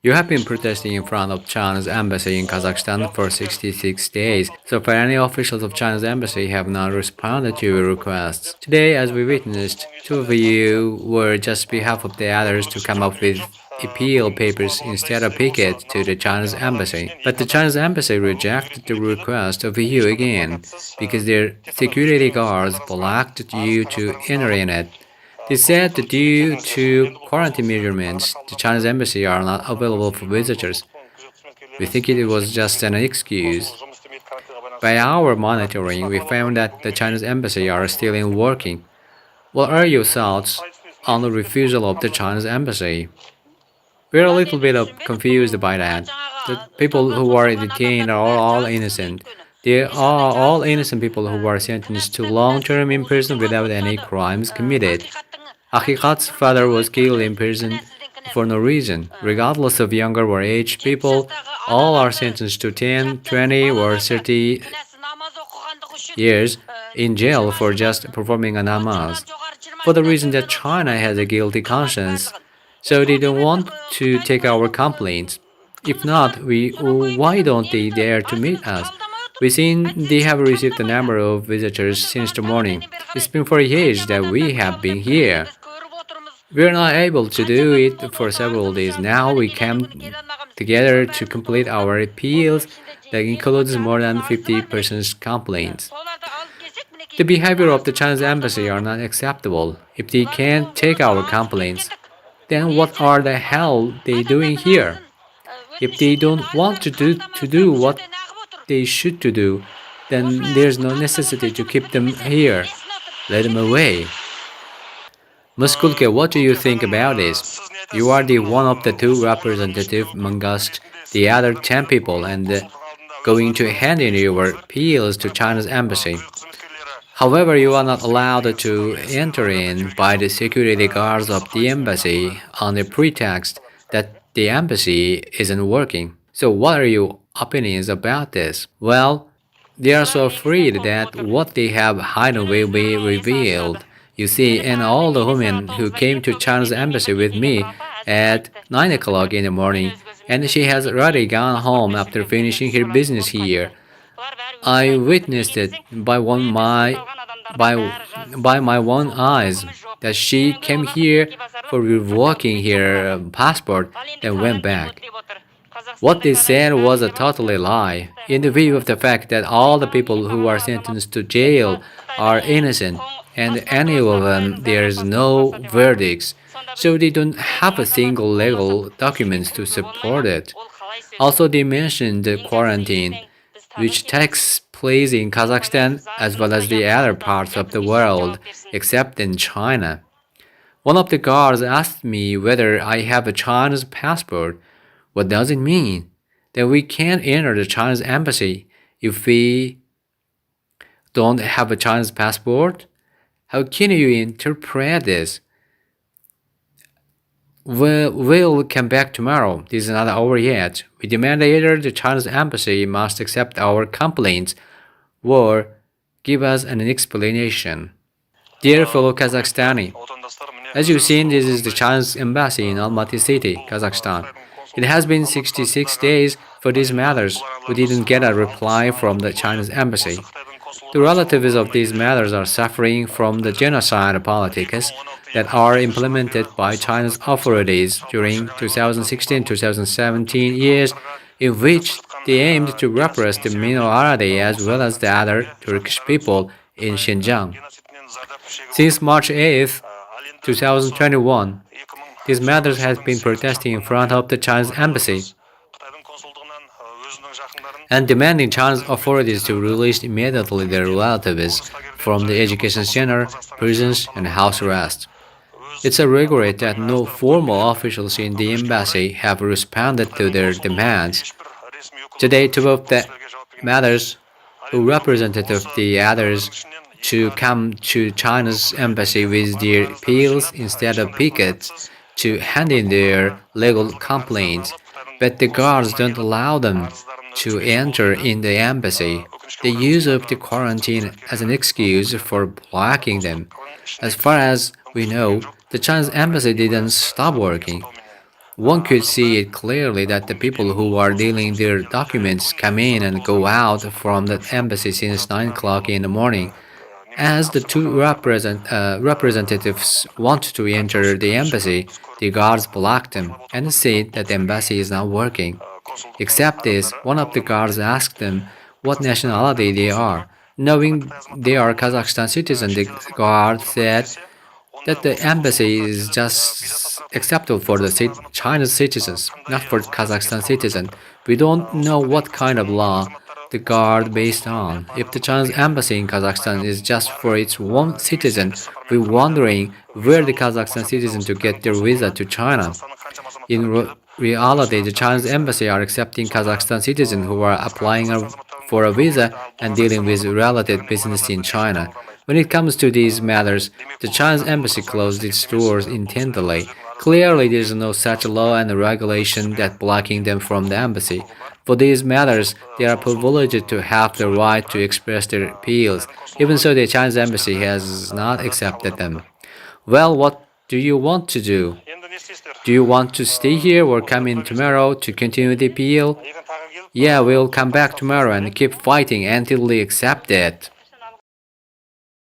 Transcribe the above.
You have been protesting in front of China's embassy in Kazakhstan for 66 days. So far, any officials of China's embassy have not responded to your requests. Today, as we witnessed, two of you were just behalf of the others to come up with appeal papers instead of picket to the Chinese embassy. But the Chinese embassy rejected the request of you again because their security guards blocked you to enter in it. They said that due to quarantine measurements, the Chinese embassy are not available for visitors. We think it was just an excuse. By our monitoring, we found that the Chinese embassy are still in working. What are your thoughts on the refusal of the Chinese embassy? We're a little bit confused by that. The people who are detained are all innocent. They are all innocent people who were sentenced to long-term in prison without any crimes committed. Haqiqat's father was killed in prison for no reason. Regardless of younger or aged people, all are sentenced to 10, 20 or 30 years in jail for just performing a namaz. For the reason that China has a guilty conscience, so they don't want to take our complaints. If not, why don't they dare to meet us? We've seen they have received a number of visitors since the morning. It's been 4 years that we have been here. We're not able to do it for several days now. We came together to complete our appeals that includes more than 50 persons' complaints. The behavior of the Chinese embassy are not acceptable. If they can't take our complaints, then what are the hell they doing here? If they don't want to do what they should to do, then there's no necessity to keep them here. Let them away. Muskulke, what do you think about this? You are the one of the two representatives amongst the other 10 people and going to hand in your appeals to China's embassy. However, you are not allowed to enter in by the security guards of the embassy on the pretext that the embassy isn't working. So what are your opinions about this? Well, they are so afraid that what they have hidden will be revealed. You see, and all the women who came to China's embassy with me at 9 o'clock in the morning, and she has already gone home after finishing her business here. I witnessed it by my own eyes that she came here for revoking her passport and went back. What they said was a totally lie, in the view of the fact that all the people who are sentenced to jail are innocent, and any of them there is no verdicts, so they don't have a single legal documents to support it. Also, they mentioned the quarantine, which takes place in Kazakhstan as well as the other parts of the world, except in China. One of the guards asked me whether I have a Chinese passport. What does it mean? That we can't enter the Chinese embassy if we don't have a Chinese passport? How can you interpret this? We'll come back tomorrow. This is not over yet. We demand either the Chinese embassy must accept our complaints or give us an explanation. Dear fellow Kazakhstani, as you've seen, this is the Chinese embassy in Almaty City, Kazakhstan. It has been 66 days for these matters. We didn't get a reply from the Chinese embassy. The relatives of these matters are suffering from the genocide politics that are implemented by China's authorities during 2016-2017 years, in which they aimed to repress the minority as well as the other Turkish people in Xinjiang. Since March 8, 2021, these matters have been protesting in front of the Chinese embassy and demanding Chinese authorities to release immediately their relatives from the education center, prisons, and house arrest. It's a regret that no formal officials in the embassy have responded to their demands. Today, two of the matters who represented the others to come to China's embassy with their appeals instead of pickets to hand in their legal complaints, but the guards don't allow them to enter in the embassy. They use up the quarantine as an excuse for blocking them. As far as we know, the Chinese embassy didn't stop working. One could see it clearly that the people who are dealing their documents come in and go out from the embassy since 9 o'clock in the morning. As the two representatives wanted to enter the embassy, the guards blocked them and said that the embassy is not working. Except this, one of the guards asked them what nationality they are. Knowing they are Kazakhstan citizens, the guard said that the embassy is just acceptable for the China's citizens, not for Kazakhstan citizens. We don't know what kind of law the guard based on. If the Chinese embassy in Kazakhstan is just for its own citizens, we're wondering where the Kazakhstan citizens to get their visa to China. In reality, the Chinese embassy are accepting Kazakhstan citizens who are applying for a visa and dealing with related business in China. When it comes to these matters, the Chinese embassy closed its doors intentionally. Clearly, there is no such law and regulation that blocking them from the embassy. For these matters, they are privileged to have the right to express their appeals. Even so, the Chinese embassy has not accepted them. Well, what do you want to do? Do you want to stay here or come in tomorrow to continue the appeal? Yeah, we'll come back tomorrow and keep fighting until they accept it.